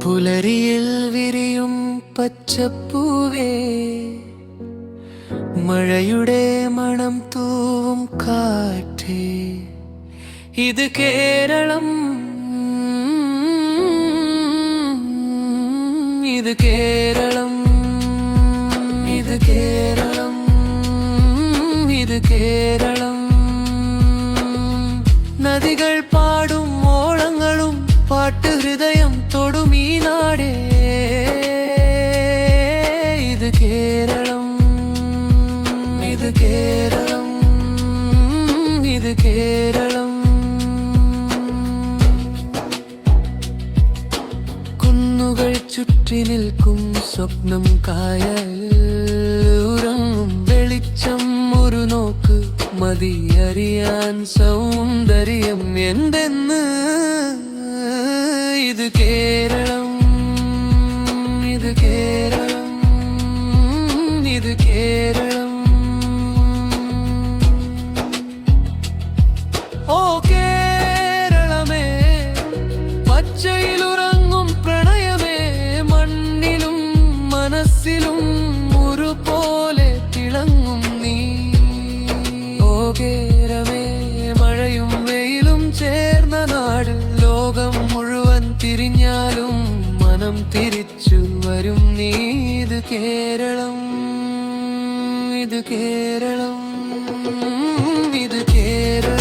പുലരിയിൽ വിരിയും പച്ചപ്പൂവേ, മഴയുടെ മണം തൂവും കാറ്റേ, ഇത് കേരളം, ഇത് കേരളം, ഇത് കേരളം, ഇത് കേരളം. നദികൾ പാടും ഓളങ്ങളും പാട്ട് ഹൃദയം തൊടും ഈ നാടേ, ഇത് കേരളം, ഇത് കേരളം, ഇത് കേരളം. കുന്നുകൾ ചുറ്റി നിൽക്കും സ്വപ്നം കായൽ, ഉറങ്ങും വെളിച്ചം ഒരു നോക്ക് മതി അറിയാൻ സൗന്ദര്യം എന്തെന്ന്. ഇത് കേരളം, ഇത് കേരളം, ഇത് കേരളം. ഓ കേരളമേ, പച്ചയിലുറങ്ങും പ്രണയമേ, മണ്ണിലും മനസ്സിലും ഒരുപോലെ തിളങ്ങും നീ. ഓ കേരളമേ, മഴയും വെയിലും ചേർന്ന നാട്, ലോകം മുഴുവൻ തിരിഞ്ഞാലും മനം തിരിച്ചു വരും നീ. ഇത് കേരളം, ഇത് കേരളം, ഇത് കേരളം.